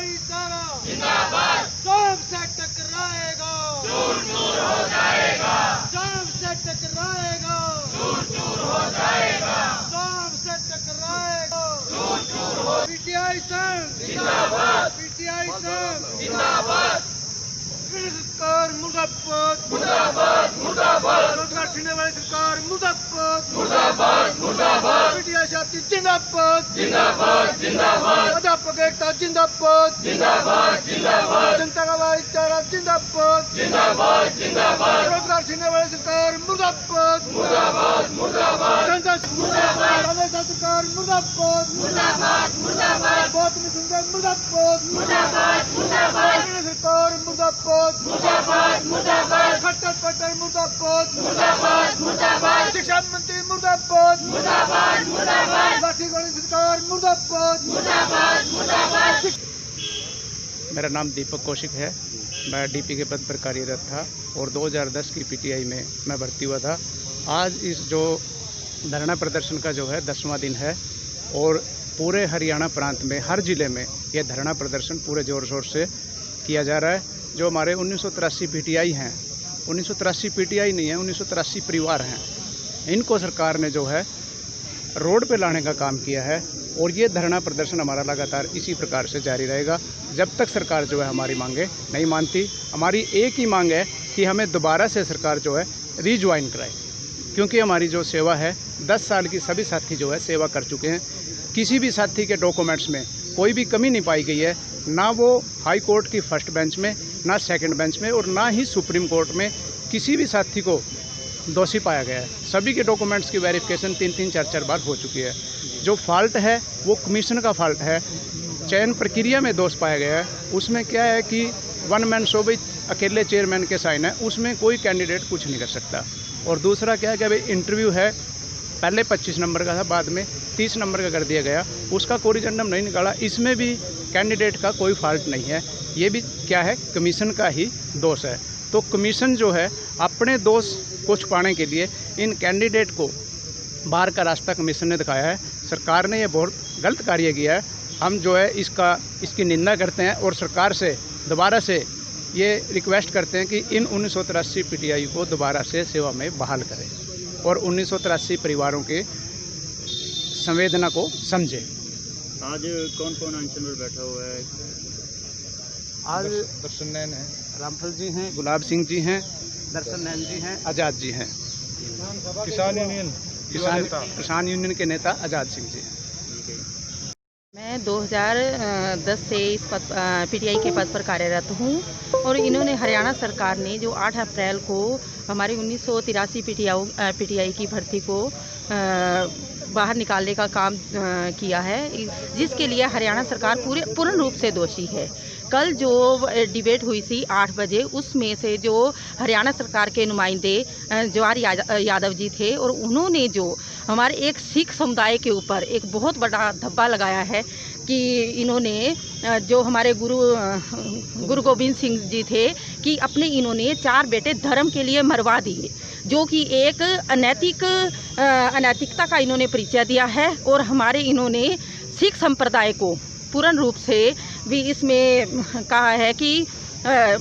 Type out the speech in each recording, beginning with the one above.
भाईचारा जिंदाबाद, सबसे टकराएगा चूर चूर हो जाएगा, सबसे टकराएगा चूर चूर हो जाएगा, सबसे टकराएगा चूर चूर हो। पीटीआई संघ जिंदाबाद, पीटीआई संघ जिंदाबाद, सरकार मुर्दाबाद मुर्दाबाद मुर्दाबाद, रोजगार छीनने वाली सरकार मुर्दाबाद मुर्दाबाद मुर्दाबाद, पीटीआई साथी जिंदाबाद जिंदाबाद जिंदाबाद, अध्यापक एकता जिंदाबाद जिंदाबाद जिंदाबाद, जनता का भाईचारा जिंदाबाद जिंदाबाद जिंदाबाद, रोजगार छीनने वाली सरकार मुर्दाबाद मुर्दाबाद मुर्दाबाद, जनता मुर्दाबाद, सरकार मुर्दाबाद मुर्दाबाद मुर्दाबाद, बहुत मुर्दाबाद मुर्दाबाद मुर्दाबाद, सरकार मुर्दाबाद मुर्दाबाद मुर्दाबाद, खट्टर पट्टर मुर्दाबाद मुर्दाबाद मुर्दाबाद, शिक्षा मंत्री मुर्दाबाद मुर्दाबाद मुर्दाबाद, लाठी वाली सरकार मुर्दाबाद मुर्दाबाद मुर्दाबाद। मेरा नाम दीपक कौशिक है। मैं डीपी के पद पर कार्यरत था और 2010 की पीटीआई में मैं भर्ती हुआ था। आज इस जो धरना प्रदर्शन का जो है 10वां दिन है और पूरे हरियाणा प्रांत में हर ज़िले में यह धरना प्रदर्शन पूरे ज़ोर शोर से किया जा रहा है। जो हमारे 1983 पीटीआई हैं, 1983 पीटीआई नहीं है, 1983 परिवार हैं, इनको सरकार ने जो है रोड पे लाने का काम किया है और ये धरना प्रदर्शन हमारा लगातार इसी प्रकार से जारी रहेगा जब तक सरकार जो है हमारी मांगे नहीं मानती। हमारी एक ही मांग है कि हमें दोबारा से सरकार जो है रीज्वाइन कराए, क्योंकि हमारी जो सेवा है 10 साल की सभी साथी जो है सेवा कर चुके हैं। किसी भी साथी के डॉक्यूमेंट्स में कोई भी कमी नहीं पाई गई है, ना वो हाई कोर्ट की फर्स्ट बेंच में, ना सेकंड बेंच में और ना ही सुप्रीम कोर्ट में किसी भी साथी को दोषी पाया गया है। सभी के डॉक्यूमेंट्स की वेरिफिकेशन 3-3, 4-4 बार हो चुकी है। जो फॉल्ट है वो कमीशन का फॉल्ट है। चयन प्रक्रिया में दोष पाया गया है, उसमें क्या है कि वन मैन शो भी अकेले चेयरमैन के साइन है, उसमें कोई कैंडिडेट कुछ नहीं कर सकता। और दूसरा क्या है कि अभी इंटरव्यू है, पहले 25 नंबर का था, बाद में 30 नंबर का कर दिया गया, उसका कोरिजेंडम नहीं निकाला। इसमें भी कैंडिडेट का कोई फॉल्ट नहीं है, ये भी क्या है कमीशन का ही दोष है। तो कमीशन जो है अपने दोष को छुपाने के लिए इन कैंडिडेट को बाहर का रास्ता कमीशन ने दिखाया है। सरकार ने ये बहुत गलत कार्य किया है। हम जो है इसकी निंदा करते हैं और सरकार से दोबारा से ये रिक्वेस्ट करते हैं कि इन 1983 पीटीआई को दोबारा से सेवा में बहाल करें और 1983 परिवारों के संवेदना को समझे। आज कौन कौन अनशन में बैठा हुआ है? आज दर्शन नैन है, रामफल जी हैं, गुलाब सिंह जी हैं, दर्शन नैन जी हैं, आज़ाद जी हैं, किसान यूनियन के नेता आज़ाद सिंह जी हैं। मैं 2010 से इस पीटीआई के पद पर कार्यरत हूँ और इन्होंने हरियाणा सरकार ने जो 8 अप्रैल को हमारी 1983 पीटीआई की भर्ती को बाहर निकालने का काम किया है, जिसके लिए हरियाणा सरकार पूर्ण रूप से दोषी है। कल जो डिबेट हुई थी 8 बजे, उसमें से जो हरियाणा सरकार के नुमाइंदे जवाहर यादव जी थे और उन्होंने जो हमारे एक सिख समुदाय के ऊपर एक बहुत बड़ा धब्बा लगाया है कि इन्होंने जो हमारे गुरु गोविंद सिंह जी थे कि अपने इन्होंने 4 बेटे धर्म के लिए मरवा दिए, जो कि एक अनैतिकता का इन्होंने परिचय दिया है। और हमारे इन्होंने सिख संप्रदाय को पूर्ण रूप से भी इसमें कहा है कि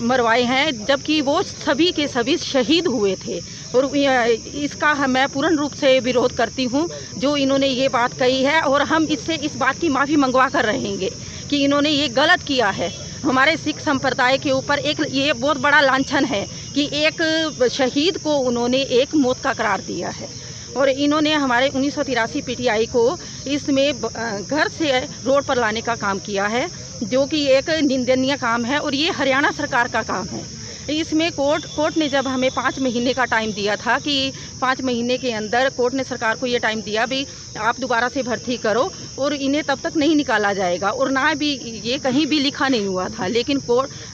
मरवाए हैं, जबकि वो सभी के सभी शहीद हुए थे। और इसका मैं पूर्ण रूप से विरोध करती हूँ जो इन्होंने ये बात कही है, और हम इससे इस बात की माफ़ी मंगवा कर रहेंगे कि इन्होंने ये गलत किया है। हमारे सिख संप्रदाय के ऊपर एक ये बहुत बड़ा लांछन है कि एक शहीद को उन्होंने एक मौत का करार दिया है। और इन्होंने हमारे 1983 पीटीआई को इसमें घर से रोड पर लाने का काम किया है, जो कि एक निंदनीय काम है और ये हरियाणा सरकार का काम है। इसमें कोर्ट ने जब हमें 5 महीने का टाइम दिया था कि 5 महीने के अंदर कोर्ट ने सरकार को ये टाइम दिया भी आप दोबारा से भर्ती करो और इन्हें तब तक नहीं निकाला जाएगा, और ना भी ये कहीं भी लिखा नहीं हुआ था। लेकिन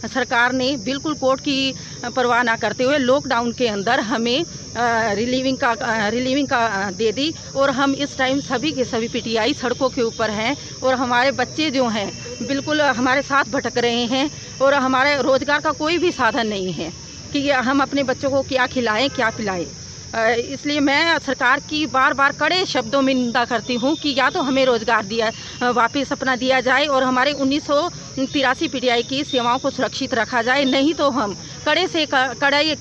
सरकार ने बिल्कुल कोर्ट की परवाह ना करते हुए लॉकडाउन के अंदर हमें रिलीविंग का दे दी, और हम इस टाइम सभी के सभी पीटीआई सड़कों के ऊपर हैं और हमारे बच्चे जो हैं बिल्कुल हमारे साथ भटक रहे हैं और हमारे रोज़गार का कोई भी साधन नहीं है कि हम अपने बच्चों को क्या खिलाएं क्या पिलाएं। इसलिए मैं सरकार की बार बार कड़े शब्दों में निंदा करती हूँ कि या तो हमें रोज़गार दिया वापस अपना दिया जाए और हमारे 1983 पीटीआई की सेवाओं को सुरक्षित रखा जाए, नहीं तो हम कड़े से कड़े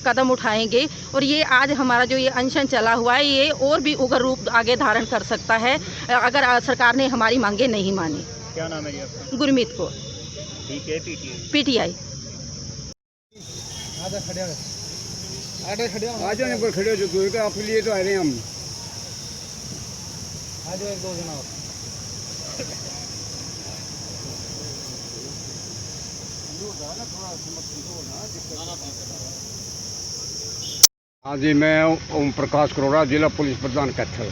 कदम उठाएंगे। और ये आज हमारा जो ये अनशन चला हुआ है ये और भी उग्र रूप आगे धारण कर सकता है अगर सरकार ने हमारी मांगे नहीं मानी। क्या नाम है जी आपका? गुरमीत कौर, ठीक है, पीटीआई। आ जाओ यहाँ पर खड़े हो जो दूर आपके लिए तो आ रहे हैं हम। आ जाओ, एक दो जना और। हाँ जी, मैं ओम प्रकाश करोड़ा, जिला पुलिस प्रधान कैथल।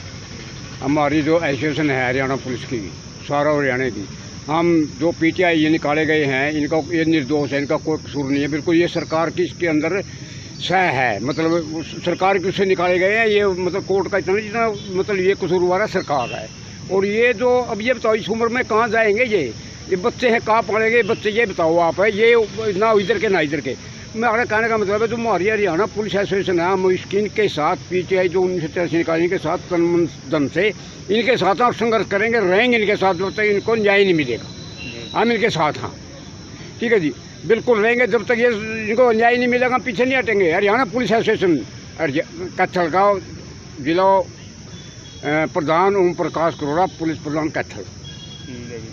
हमारी जो एसोसिएशन है हरियाणा पुलिस की, सारा हरियाणा की, हम जो पीटीआई ये निकाले गए हैं इनका ये निर्दोष है, इनका कोई कसूर नहीं है। बिल्कुल ये सरकार की इसके अंदर सह है, मतलब सरकार के उससे निकाले गए हैं। ये मतलब कोर्ट का इतना जितना मतलब ये कसूरवार है सरकार है। और ये जो अब ये बताओ इस उम्र में कहाँ जाएंगे ये बच्चे हैं, कहाँ पढ़ेंगे बच्चे, ये बताओ आप। है ये ना इधर के ना इधर के। मेरा कहने का मतलब है जो हमारी हरियाणा पुलिस एसोसिएशन है, हम इनके साथ पीटीआई जो 1983 निकाली इनके साथ तन मन धन से इनके साथ हम संघर्ष करेंगे, रहेंगे इनके साथ जब तक इनको न्याय नहीं मिलेगा। हम इनके साथ हाँ, ठीक है जी, बिल्कुल रहेंगे जब तक ये इनको न्याय नहीं मिलेगा, हम पीछे नहीं हटेंगे। हरियाणा पुलिस एसोसिएशन कैथल का जिला प्रधान ओम प्रकाश करोड़ा, पुलिस प्रधान कैथल। ठीक है जी।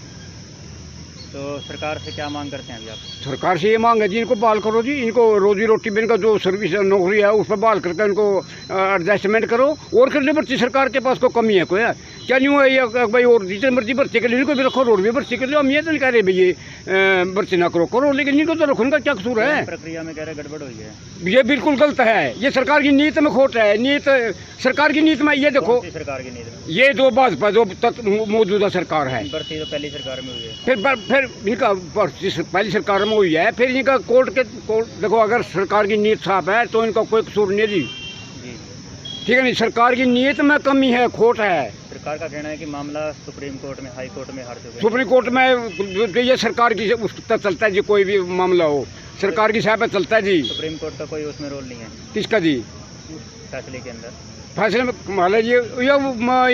तो सरकार से क्या मांग करते हैं अभी आप? सरकार से ये मांग है जी, इनको बहाल करो जी, इनको रोजी रोटी में इनका जो सर्विस नौकरी है उस पर बहाल करके इनको एडजस्टमेंट करो। और करने भर्ती सरकार के पास कोई कमी है कोई है क्या? नहीं हुआ ये भाई और जितने मर्जी भर्ती के लिए इनको भी रखो, रोड भी भर्ती के लिए। हम ये तो नहीं कह रहे भाई ये भर्ती ना करो, लेकिन इनको तो रखो, इनका क्या कसूर है? प्रक्रिया में कह रहे गड़बड़ हुई है, ये बिल्कुल गलत है। ये सरकार की नीयत में खोट है। नीयत सरकार की नीयत में ये देखो, सरकार की नीति में ये जो भाजपा जो मौजूदा सरकार है, भर्ती तो पहली सरकार में हुई है, फिर इनका पहली सरकार में हुई है, फिर इनका कोर्ट देखो, अगर सरकार की नीयत साफ है तो इनका कोई कसूर नहीं है जी, ठीक है नहीं। सरकार की नीयत में कमी है, खोट है। सरकार का कहना है कि मामला सुप्रीम कोर्ट में, हाई कोर्ट में हार चुके हैं। सुप्रीम कोर्ट में ये सरकार की उस तक चलता है जी, कोई भी मामला हो सरकार की साहब पे चलता है जी। सुप्रीम कोर्ट का कोई उसमें रोल नहीं है किसका जी? फैसले के अंदर फैसले में मान लीजिए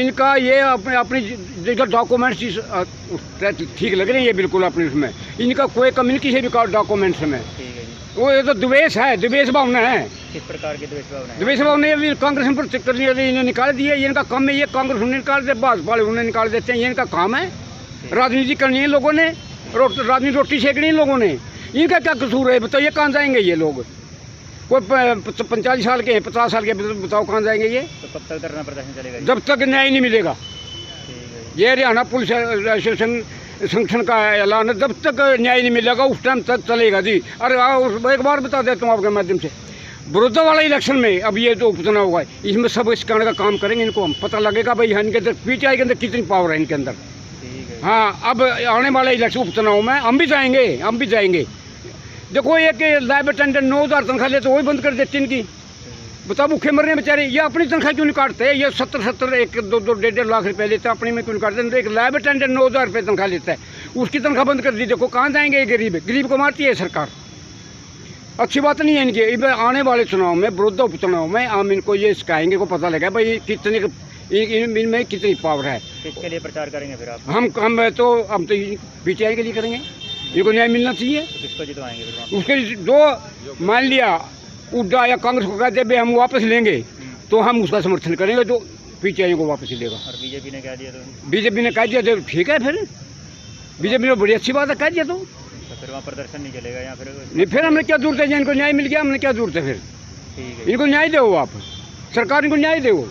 इनका ये अपनी जगह डॉक्यूमेंट्स ठीक लग रहे हैं, ये बिल्कुल अपने उसमें इनका कोई कमी नहीं किसी भी डॉक्यूमेंट्स में। ठीक है जी। वो ये तो द्वेष है, द्वेष भावना है। किस प्रकार की द्वेष भावना है? द्वेष भावना ये कांग्रेस पर करने इन्हें निकाल दिए, ये इनका काम है। ये कांग्रेस उन्हें निकाल दे, भाजपा उन्हें निकाल देते हैं, ये इनका काम है। राजनीति करनी है लोगों ने, राजनीति रोटी सेकनी है लोगों ने। इनका क्या कसूर है बताइए? कहाँ जाएंगे ये लोग? कोई 45 साल के हैं, 50 साल के, बताओ कहाँ जाएंगे ये? तो कब तक धरना प्रदर्शन चलेगा? जब तक न्याय नहीं मिलेगा। ठीक है। ये हरियाणा पुलिस एसोसिएशन संगठन का ऐलान है, जब तक न्याय नहीं मिलेगा उस टाइम तक चलेगा जी। अरे एक बार बता देता हूँ आपके माध्यम से, बड़ौदा वाला इलेक्शन में अब ये जो उपचुनाव हुआ है इसमें सब इस कारण का काम करेंगे। इनको हम पता लगेगा भाई इनके अंदर पीटीआई के अंदर कितनी पावर है इनके अंदर। ठीक है। हाँ, अब आने वाले इलेक्शन उपचुनाव में हम भी जाएंगे। देखो एक लैब अटेंडेंट 9,000 तनख्वाह लेते, वही बंद कर देते इनकी। बताओ भूखे मरने बेचारे, ये अपनी तनख्वाह क्यों नहीं काटते? ये 70 1 2 1.5 लाख रुपए लेते हैं, अपनी में क्यों नहीं काटते? एक लैब अटेंडेंट 9,000 रुपये तनख्वाह लेता है, उसकी तनख्वाह बंद कर दी। देखो कहाँ जाएंगे ये गरीब को मारती है सरकार। अच्छी बात नहीं है इनकी। आने वाले चुनाव में, बड़ौदा उपचुनाव में हम इनको ये सिखाएंगे, को पता लगा भाई कितने इनमें कितनी पावर है। किसके लिए प्रचार करेंगे फिर आप? हम तो पीटीआई के लिए करेंगे, इनको न्याय मिलना चाहिए। तो किसको जितवाएंगे फिर? उसके जो मान लिया उड्डा या कांग्रेस को कहते भाई हम वापस लेंगे, तो हम उसका समर्थन करेंगे जो पीटीआई को वापस लेगा। और बीजेपी ने कह दिया तो? बीजेपी ने कह दिया तो ठीक है, फिर बीजेपी ने बड़ी अच्छी बात है, कह दिया तो फिर वहाँ प्रदर्शन नहीं चलेगा या फिर? नहीं, फिर हमने क्या जरूरत है? इनको न्याय मिल गया, हमने क्या जरूरत है फिर? ठीक है। इनको न्याय दो, आप सरकार इनको न्याय दो।